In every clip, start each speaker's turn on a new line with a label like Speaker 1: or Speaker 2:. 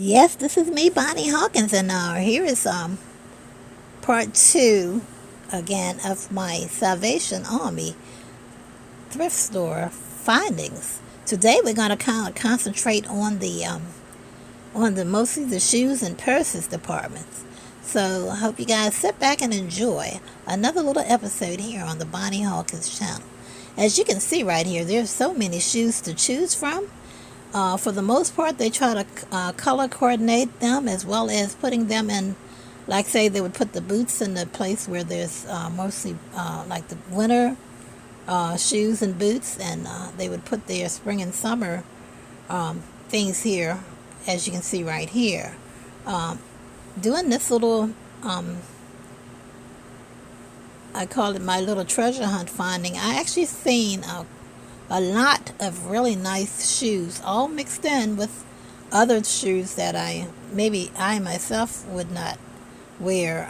Speaker 1: Yes, this is me, Bonnie Hawkins, and here is part two again of my Salvation Army thrift store findings. Today we're going to kind of concentrate on the mostly the shoes and purses departments. So I hope you guys sit back and enjoy another little episode here on the Bonnie Hawkins channel. As you can see right here, there's so many shoes to choose from. For the most part, they try to color coordinate them as well as putting them in, like say they would put the boots in the place where there's mostly like the winter shoes and boots, and they would put their spring and summer things here, as you can see right here. Doing this little, I call it my little treasure hunt finding, I actually seen a lot of really nice shoes, all mixed in with other shoes that maybe I myself would not wear.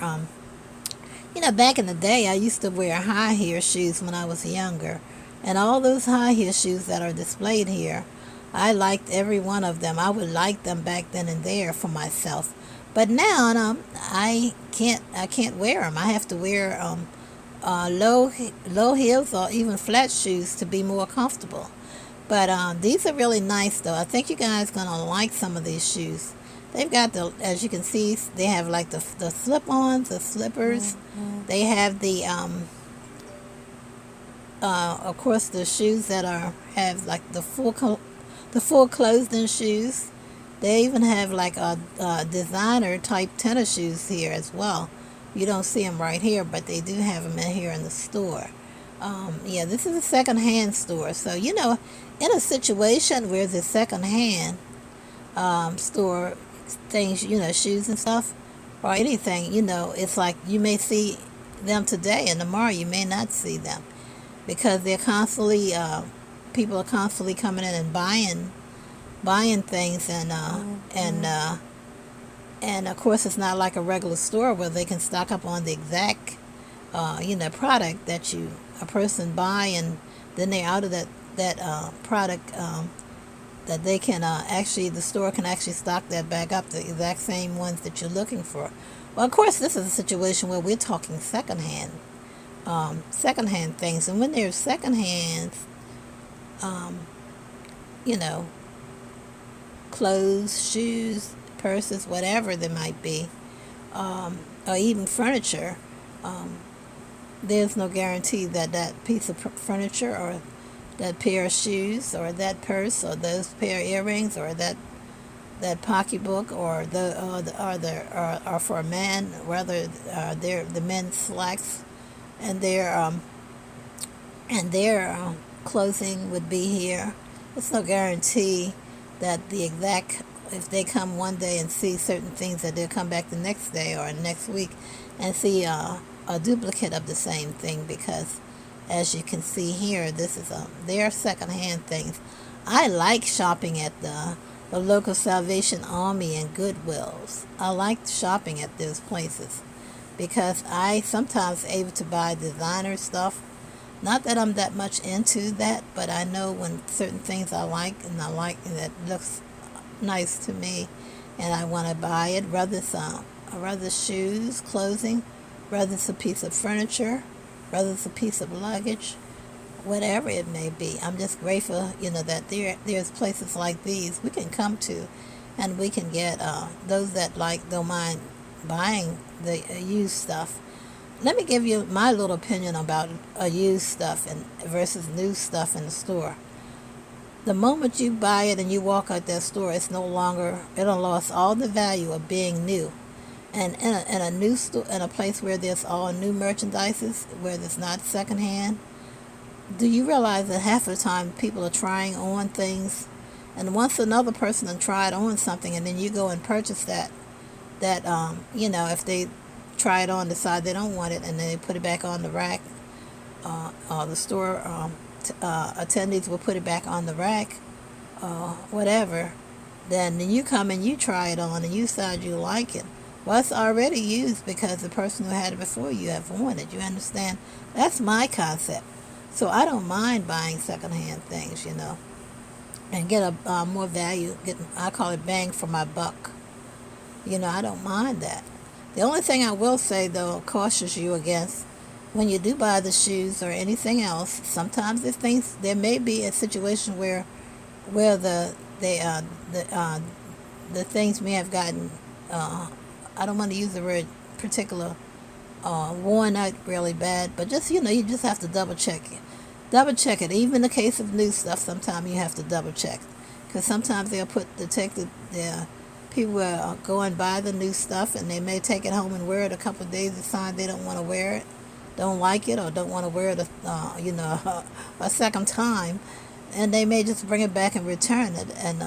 Speaker 1: Back in the day, I used to wear high heel shoes when I was younger, and all those high heel shoes that are displayed here, I liked every one of them. I would like them back then and there for myself, but now I can't wear them. I have to wear low heels or even flat shoes to be more comfortable. But these are really nice, though. I think you guys gonna like some of these shoes. They've got as you can see, they have like the slip-ons, the slippers. They have the of course, the shoes that have like the full closed-in shoes. They even have like a designer type tennis shoes here as well. You don't see them right here, but they do have them in here in the store. Yeah, this is a second-hand store. So, in a situation where the second-hand store things, shoes and stuff, or anything, it's like you may see them today and tomorrow you may not see them because they're constantly, people are constantly coming in and buying things, and of course, it's not like a regular store where they can stock up on the exact, product that a person buy, and then they're out of that product that they can the store can actually stock that back up, the exact same ones that you're looking for. Well, of course, this is a situation where we're talking secondhand things, and when there's secondhand, you know, clothes, shoes, purses, whatever there might be, or even furniture, there's no guarantee that that piece of furniture or that pair of shoes or that purse or those pair of earrings or that pocketbook or or for a man, whether they're the men's slacks and their clothing would be here. There's no guarantee that the exact, if they come one day and see certain things, that they'll come back the next day or next week and see a duplicate of the same thing, because as you can see here, this is their secondhand things. I like shopping at the local Salvation Army and Goodwills. I like shopping at those places because I sometimes able to buy designer stuff. Not that I'm that much into that, but I know when certain things I like and that looks nice to me, and I want to buy it. Whether shoes, clothing, whether it's a piece of furniture, whether it's a piece of luggage, whatever it may be. I'm just grateful, that there's places like these we can come to, and we can get those that don't mind buying the used stuff. Let me give you my little opinion about used stuff and versus new stuff in the store. The moment you buy it and you walk out that store, it'll lost all the value of being new. And in a new store, in a place where there's all new merchandises, where there's not secondhand, do you realize that half of the time people are trying on things, and once another person has tried on something, and then you go and purchase that if they try it on, decide they don't want it, and then they put it back on the rack, or the store attendees will put it back on the rack, whatever. Then you come and you try it on and you decide you like it. Well, it's already used because the person who had it before you have worn it. You understand? That's my concept. So I don't mind buying secondhand things, and get a more value. I call it bang for my buck. I don't mind that. The only thing I will say, though, cautious you against when you do buy the shoes or anything else. Sometimes there may be a situation where the things may have gotten. I don't want to use the word particular, worn out really bad, but just you just have to double check it. Double check it. Even in the case of new stuff, sometimes you have to double check, because sometimes they'll take the people are going buy the new stuff, and they may take it home and wear it a couple of days, decide they don't want to wear it, don't like it, or don't want to wear it a second time, and they may just bring it back and return it, and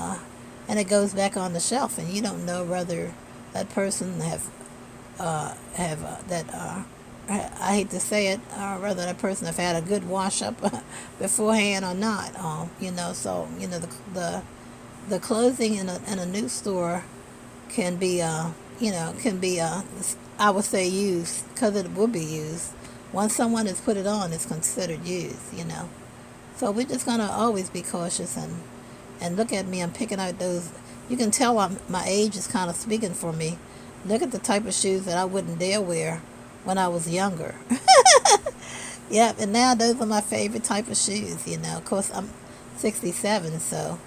Speaker 1: it goes back on the shelf, and you don't know whether that person I hate to say it, whether that person have had a good wash up beforehand or not. So the clothing in a new store can be I would say used, because it will be used. Once someone has put it on, it's considered used. So we're just gonna always be cautious and look at me. I'm picking out those. You can tell my age is kind of speaking for me. Look at the type of shoes that I wouldn't dare wear when I was younger. Yep, and now those are my favorite type of shoes. Of course, I'm 67, so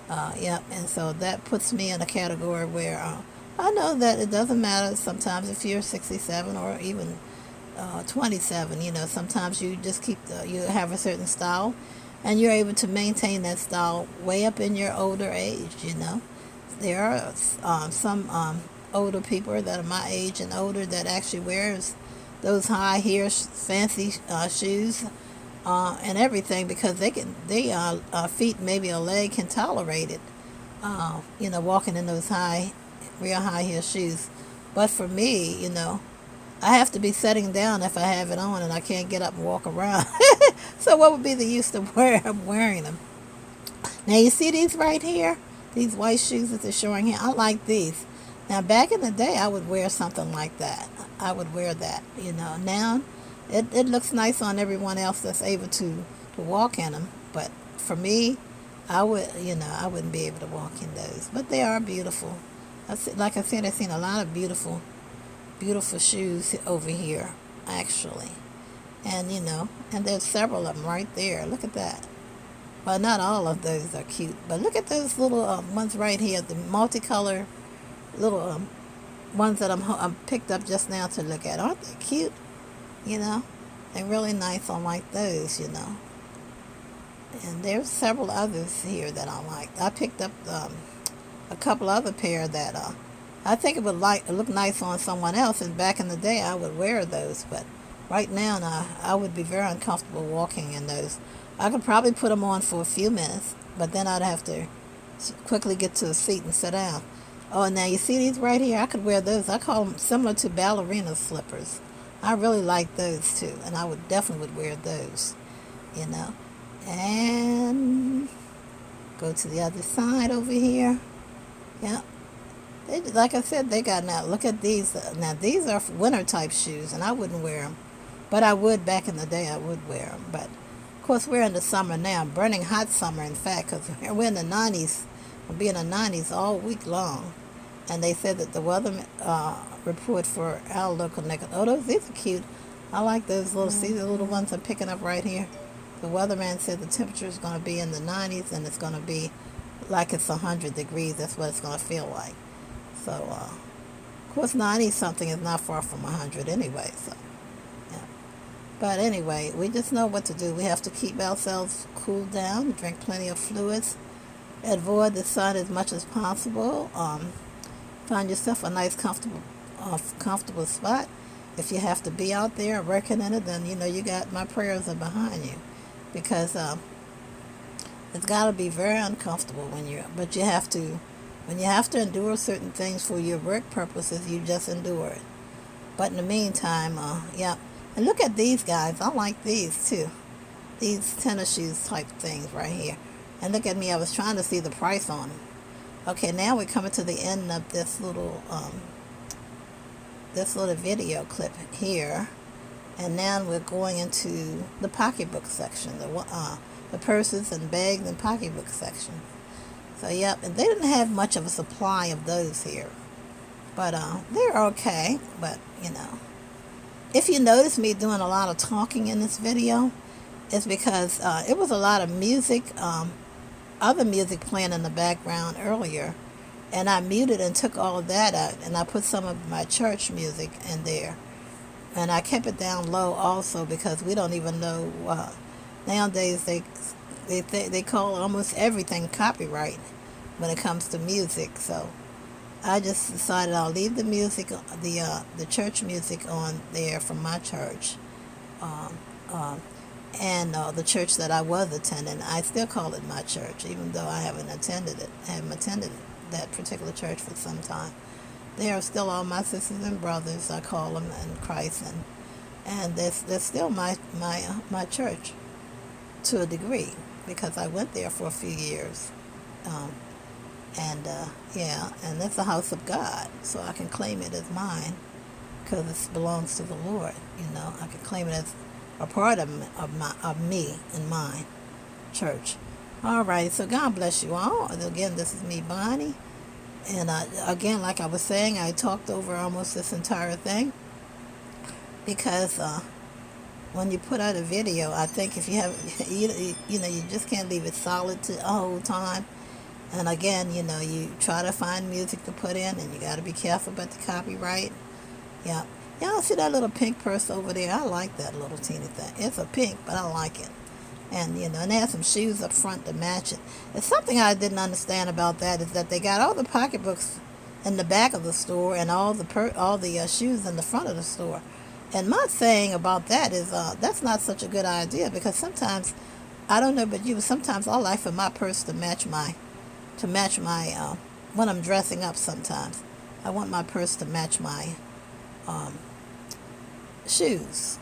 Speaker 1: yep, and so that puts me in a category where I know that it doesn't matter sometimes if you're 67 or even 27. Sometimes you just you have a certain style, and you're able to maintain that style way up in your older age. There are some older people that are my age and older that actually wears those high heel fancy shoes and everything, because they feet, maybe a leg, can tolerate it, walking in those real high heel shoes. But for me, I have to be sitting down if I have it on, and I can't get up and walk around. So what would be the use of wearing them? Now you see these right here, these white shoes that they're showing here. I like these. Now back in the day, I would wear something like that. I would wear that. Now it looks nice on everyone else that's able to walk in them, but for me, I wouldn't be able to walk in those. But they are beautiful. Like I said, I've seen a lot of beautiful shoes over here, actually. And and there's several of them right there. Look at that. Well, not all of those are cute, but look at those little ones right here, the multicolor little ones that I'm picked up just now to look at. Aren't they cute? They're really nice. I like those. And there's several others here that I like. I picked up a couple other pair that I think it would look nice on someone else, and back in the day I would wear those, but right now I would be very uncomfortable walking in those. I could probably put them on for a few minutes, but then I'd have to quickly get to a seat and sit down. Oh, now you see these right here? I could wear those. I call them similar to ballerina slippers. I really like those too, and I definitely would wear those, And go to the other side over here. Yeah. Like I said, they got, now look at these. Now these are winter type shoes, and I wouldn't wear them, but I would back in the day. I would wear them, but of course we're in the summer now, burning hot summer, in fact, because we're in the 90s. We'll be in the 90s all week long, and they said that the weather report for our local neck. Oh, these are cute. I like those little. See the little ones I'm picking up right here. The weatherman said the temperature is going to be in the 90s, and it's going to be like it's 100 degrees. That's what it's going to feel like. So, of course, 90-something is not far from 100 anyway. So, yeah. But anyway, we just know what to do. We have to keep ourselves cooled down, drink plenty of fluids, avoid the sun as much as possible. Find yourself a nice, comfortable spot. If you have to be out there working in it, then you got my prayers are behind you, because it's got to be very uncomfortable but you have to. When you have to endure certain things for your work purposes, you just endure it. But in the meantime, yeah. And look at these guys. I like these too. These tennis shoes type things right here. And look at me. I was trying to see the price on them. Okay, now we're coming to the end of this little video clip here. And now we're going into the pocketbook section, the purses and bags and pocketbook section. So, yep, and they didn't have much of a supply of those here. But they're okay. But, if you notice me doing a lot of talking in this video, it's because it was a lot of music, other music playing in the background earlier. And I muted and took all of that out. And I put some of my church music in there. And I kept it down low also because we don't even know. Nowadays, they call almost everything copyright when it comes to music. So I just decided I'll leave the music, the church music on there from my church, um, um, and the church that I was attending. I still call it my church, even though I haven't attended it. That particular church for some time. They are still all my sisters and brothers. I call them in Christ, and they're still my church to a degree because I went there for a few years. Um, and it's the house of God, so I can claim it as mine because it belongs to the Lord. I can claim it as a part of me and mine church. All right, so God bless you all. And again, this is me, Bonnie, and again, like I was saying, I talked over almost this entire thing because when you put out a video, I think if you have you just can't leave it solid to a whole time. And again, you try to find music to put in, and you got to be careful about the copyright. Yeah. Y'all see that little pink purse over there? I like that little teeny thing. It's a pink, but I like it. And, and they have some shoes up front to match it. And something I didn't understand about that is that they got all the pocketbooks in the back of the store and all the shoes in the front of the store. And my thing about that is that's not such a good idea because sometimes, I don't know about you, but sometimes I like for my purse to match my when I'm dressing up. Sometimes I want my purse to match my shoes.